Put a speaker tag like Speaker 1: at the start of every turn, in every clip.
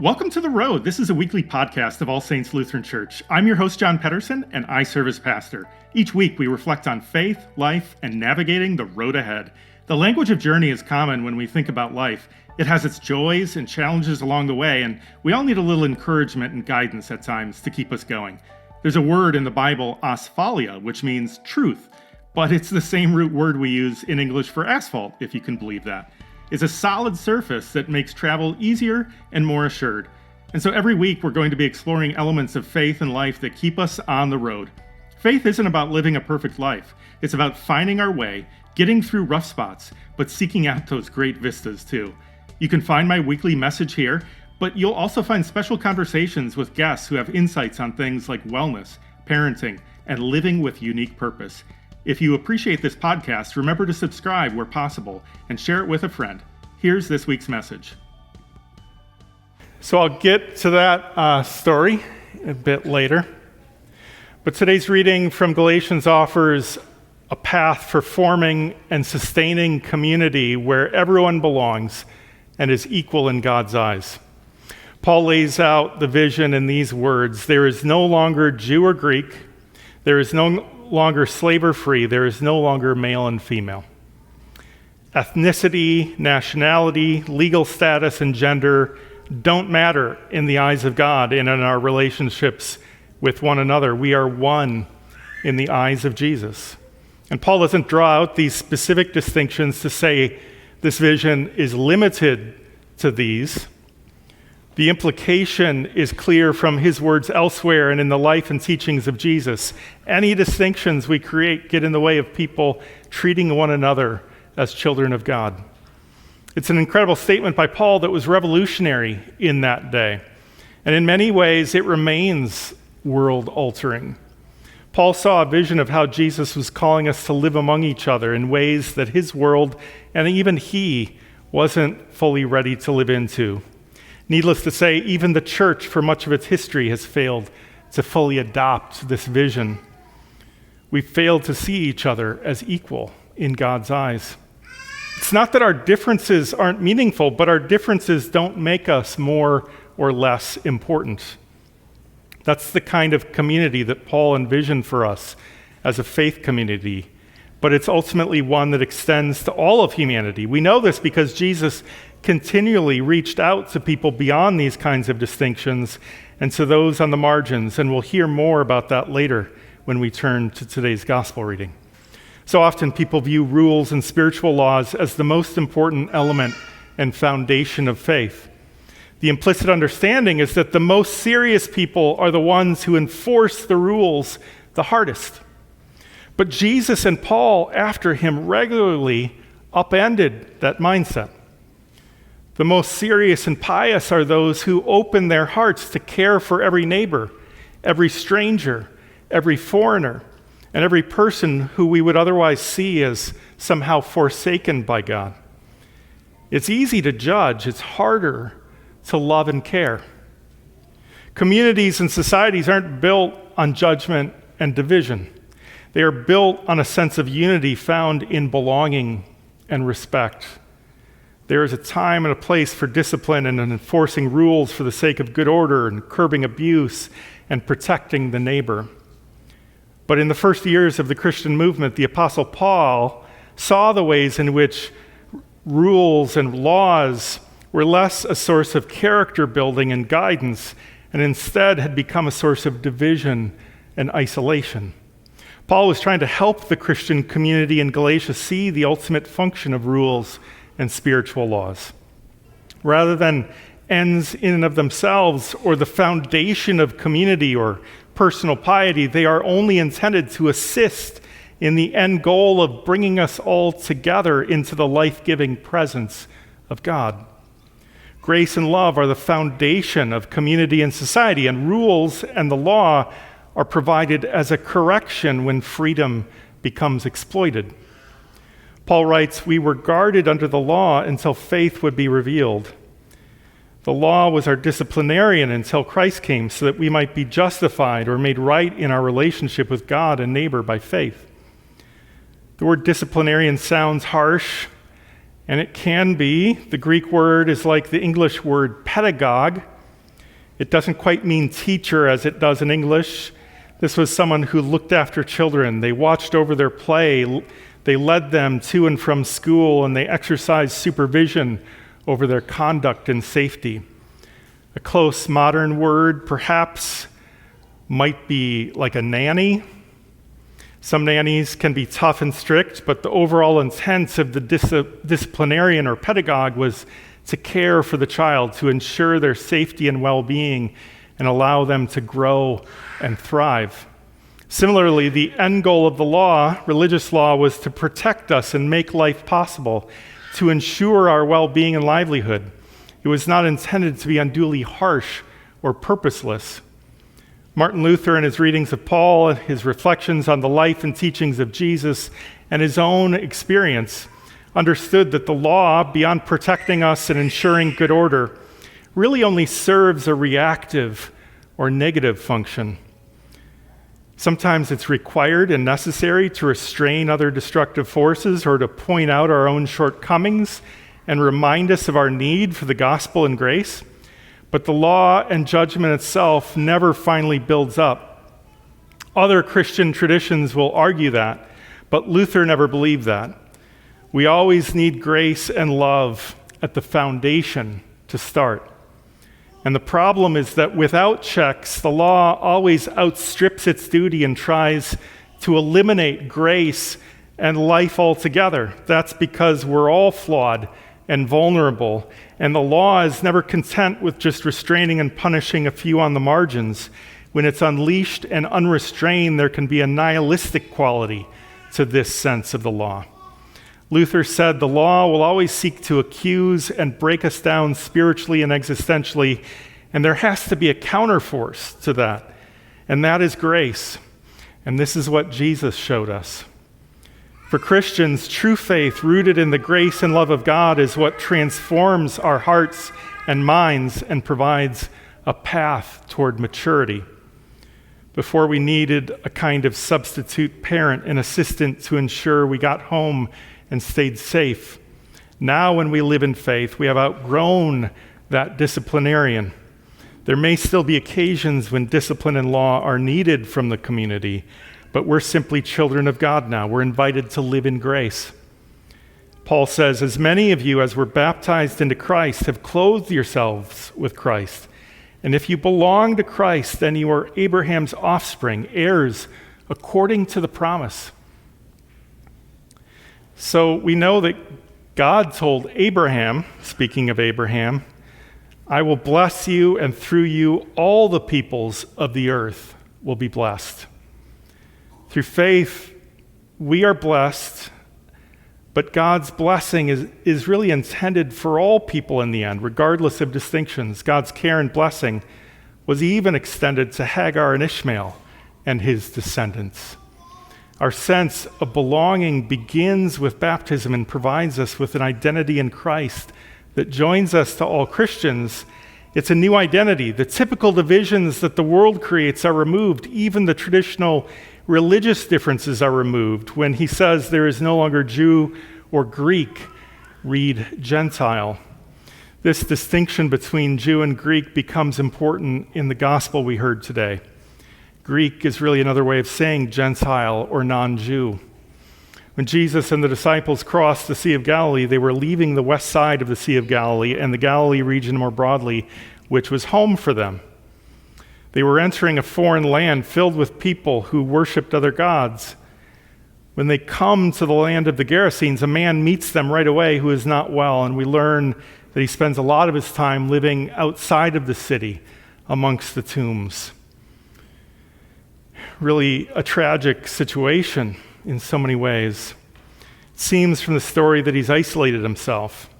Speaker 1: Welcome to The Road. This is a weekly podcast of All Saints Lutheran Church. I'm your host, John Pedersen, and I serve as pastor. Each week, we reflect on faith, life, and navigating the road ahead. The language of journey is common when we think about life. It has its joys and challenges along the way, and we all need a little encouragement and guidance at times to keep us going. There's a word in the Bible, asphalia, which means truth, but it's the same root word we use in English for asphalt, if you can believe that. It's a solid surface that makes travel easier and more assured. And so every week we're going to be exploring elements of faith and life that keep us on the road. Faith isn't about living a perfect life. It's about finding our way, getting through rough spots, but seeking out those great vistas too. You can find my weekly message here, but you'll also find special conversations with guests who have insights on things like wellness, parenting, and living with unique purpose. If you appreciate this podcast, remember to subscribe where possible and share it with a friend. Here's this week's message.
Speaker 2: So I'll get to that story a bit later. But today's reading from Galatians offers a path for forming and sustaining community where everyone belongs and is equal in God's eyes. Paul lays out the vision in these words: there is no longer Jew or Greek, there is no longer slave or free, there is no longer male and female. Ethnicity, nationality, legal status, and gender don't matter in the eyes of God and in our relationships with one another. We are one in the eyes of Jesus. And Paul doesn't draw out these specific distinctions to say this vision is limited to these. The implication is clear from his words elsewhere and in the life and teachings of Jesus. Any distinctions we create get in the way of people treating one another as children of God. It's an incredible statement by Paul that was revolutionary in that day. And in many ways, it remains world-altering. Paul saw a vision of how Jesus was calling us to live among each other in ways that his world, and even he, wasn't fully ready to live into. Needless to say, even the church, for much of its history, has failed to fully adopt this vision. We've failed to see each other as equal in God's eyes. It's not that our differences aren't meaningful, but our differences don't make us more or less important. That's the kind of community that Paul envisioned for us as a faith community, but it's ultimately one that extends to all of humanity. We know this because Jesus continually reached out to people beyond these kinds of distinctions and to those on the margins, and we'll hear more about that later when we turn to today's gospel reading. So often people view rules and spiritual laws as the most important element and foundation of faith. The implicit understanding is that the most serious people are the ones who enforce the rules the hardest. But Jesus and Paul, after him, regularly upended that mindset. The most serious and pious are those who open their hearts to care for every neighbor, every stranger, every foreigner, and every person who we would otherwise see as somehow forsaken by God. It's easy to judge, it's harder to love and care. Communities and societies aren't built on judgment and division. They are built on a sense of unity found in belonging and respect. There is a time and a place for discipline and enforcing rules for the sake of good order and curbing abuse and protecting the neighbor. But in the first years of the Christian movement, the Apostle Paul saw the ways in which rules and laws were less a source of character building and guidance, and instead had become a source of division and isolation. Paul was trying to help the Christian community in Galatia see the ultimate function of rules and spiritual laws. Rather than ends in and of themselves or the foundation of community or personal piety, they are only intended to assist in the end goal of bringing us all together into the life-giving presence of God. Grace and love are the foundation of community and society, and rules and the law are provided as a correction when freedom becomes exploited. Paul writes, "We were guarded under the law until faith would be revealed." The law was our disciplinarian until Christ came so that we might be justified or made right in our relationship with God and neighbor by faith. The word disciplinarian sounds harsh, and it can be. The Greek word is like the English word pedagogue, It doesn't quite mean teacher as it does in English. This was someone who looked after children. They watched over their play. They led them to and from school, and they exercised supervision over their conduct and safety. A close modern word perhaps might be like a nanny. Some nannies can be tough and strict, but the overall intent of the disciplinarian or pedagogue was to care for the child, to ensure their safety and well-being, and allow them to grow and thrive. Similarly, the end goal of the law, religious law, was to protect us and make life possible, to ensure our well-being and livelihood. It was not intended to be unduly harsh or purposeless. Martin Luther, in his readings of Paul, his reflections on the life and teachings of Jesus, and his own experience, understood that the law, beyond protecting us and ensuring good order, really only serves a reactive or negative function. Sometimes it's required and necessary to restrain other destructive forces or to point out our own shortcomings and remind us of our need for the gospel and grace. But the law and judgment itself never finally builds up. Other Christian traditions will argue that, but Luther never believed that. We always need grace and love at the foundation to start. And the problem is that without checks, the law always outstrips its duty and tries to eliminate grace and life altogether. That's because we're all flawed and vulnerable, and the law is never content with just restraining and punishing a few on the margins. When it's unleashed and unrestrained, there can be a nihilistic quality to this sense of the law. Luther said the law will always seek to accuse and break us down spiritually and existentially, and there has to be a counterforce to that, and that is grace. And this is what Jesus showed us. For Christians, true faith rooted in the grace and love of God is what transforms our hearts and minds and provides a path toward maturity. Before, we needed a kind of substitute parent and assistant to ensure we got home and stayed safe. Now, when we live in faith, we have outgrown that disciplinarian. There may still be occasions when discipline and law are needed from the community, but we're simply children of God now. We're invited to live in grace. Paul says, as many of you as were baptized into Christ have clothed yourselves with Christ. And if you belong to Christ, then you are Abraham's offspring, heirs according to the promise. So we know that God told Abraham, speaking of Abraham, I will bless you, and through you all the peoples of the earth will be blessed. Through faith, we are blessed, but God's blessing is really intended for all people in the end, regardless of distinctions. God's care and blessing was even extended to Hagar and Ishmael and his descendants. Our sense of belonging begins with baptism and provides us with an identity in Christ that joins us to all Christians. It's a new identity. The typical divisions that the world creates are removed. Even the traditional religious differences are removed. When he says there is no longer Jew or Greek, read Gentile. This distinction between Jew and Greek becomes important in the gospel we heard today. Greek is really another way of saying Gentile or non-Jew. When Jesus and the disciples crossed the Sea of Galilee, they were leaving the west side of the Sea of Galilee and the Galilee region more broadly, which was home for them. They were entering a foreign land filled with people who worshiped other gods. When they come to the land of the Gerasenes, a man meets them right away who is not well, and we learn that he spends a lot of his time living outside of the city amongst the tombs. Really a tragic situation in so many ways. It seems from the story that he's isolated himself.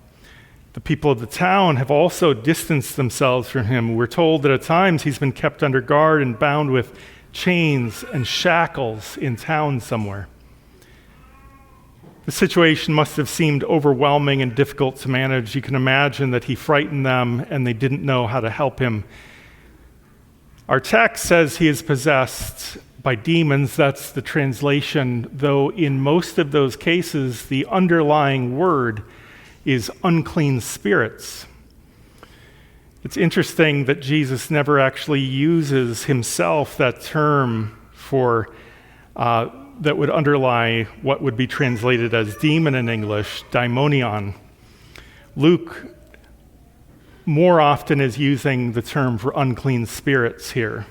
Speaker 2: The people of the town have also distanced themselves from him. We're told that at times he's been kept under guard and bound with chains and shackles in town somewhere. The situation must have seemed overwhelming and difficult to manage. You can imagine that he frightened them and they didn't know how to help him. Our text says he is possessed by demons. That's the translation, though in most of those cases, the underlying word is unclean spirits. It's interesting that Jesus never actually uses himself that term for that would underlie what would be translated as demon in English, daimonion. Luke more often is using the term for unclean spirits here,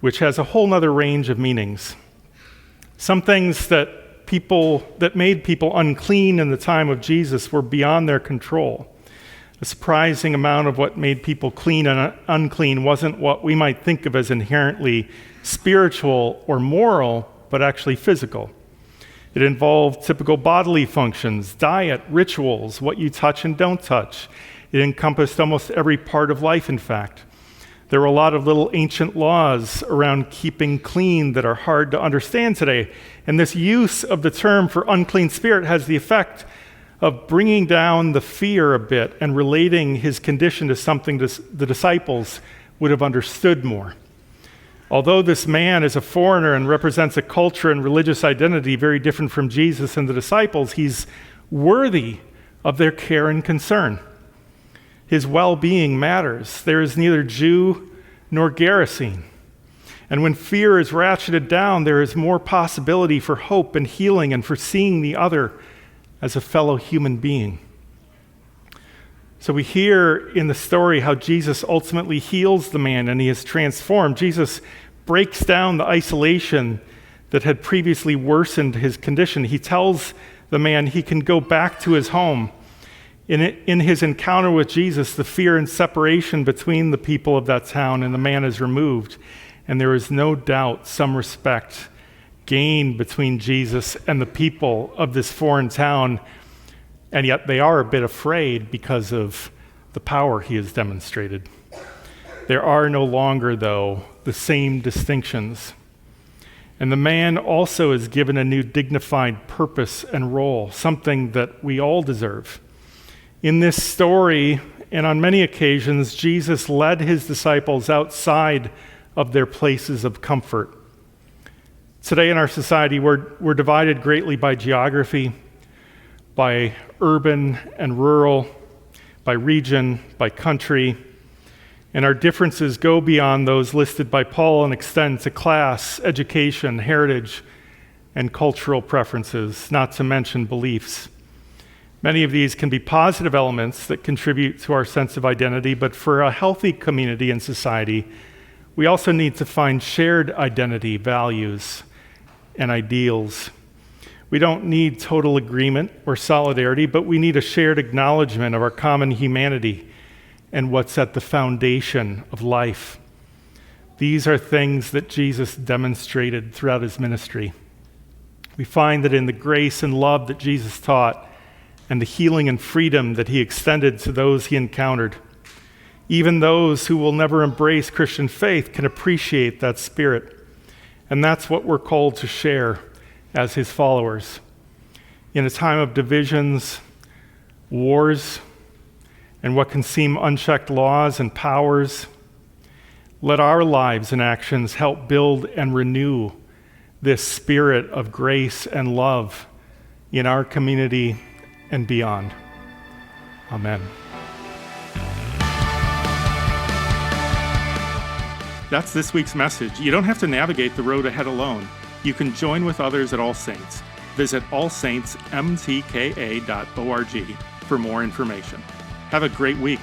Speaker 2: which has a whole nother range of meanings. Some things that made people unclean in the time of Jesus were beyond their control. A surprising amount of what made people clean and unclean wasn't what we might think of as inherently spiritual or moral, but actually physical. It involved typical bodily functions, diet, rituals, what you touch and don't touch. It encompassed almost every part of life, in fact. There were a lot of little ancient laws around keeping clean that are hard to understand today. And this use of the term for unclean spirit has the effect of bringing down the fear a bit and relating his condition to something the disciples would have understood more. Although this man is a foreigner and represents a culture and religious identity very different from Jesus and the disciples, he's worthy of their care and concern. His well-being matters. There is neither Jew nor Gerasene. And when fear is ratcheted down, there is more possibility for hope and healing and for seeing the other as a fellow human being. So we hear in the story how Jesus ultimately heals the man and he is transformed. Jesus breaks down the isolation that had previously worsened his condition. He tells the man he can go back to his home. In his encounter with Jesus, the fear and separation between the people of that town and the man is removed. And there is no doubt some respect gained between Jesus and the people of this foreign town, and yet they are a bit afraid because of the power he has demonstrated. There are no longer, though, the same distinctions. And the man also is given a new dignified purpose and role, something that we all deserve. In this story, and on many occasions, Jesus led his disciples outside of their places of comfort. Today in our society, we're divided greatly by geography, by urban and rural, by region, by country, and our differences go beyond those listed by Paul and extend to class, education, heritage, and cultural preferences, not to mention beliefs. Many of these can be positive elements that contribute to our sense of identity, but for a healthy community and society, we also need to find shared identity, values, and ideals. We don't need total agreement or solidarity, but we need a shared acknowledgement of our common humanity and what's at the foundation of life. These are things that Jesus demonstrated throughout his ministry. We find that in the grace and love that Jesus taught and the healing and freedom that he extended to those he encountered, even those who will never embrace Christian faith can appreciate that spirit. And that's what we're called to share as his followers. In a time of divisions, wars, and what can seem unchecked laws and powers, let our lives and actions help build and renew this spirit of grace and love in our community and beyond. Amen.
Speaker 1: That's this week's message. You don't have to navigate the road ahead alone. You can join with others at All Saints. Visit allsaintsmtka.org for more information. Have a great week.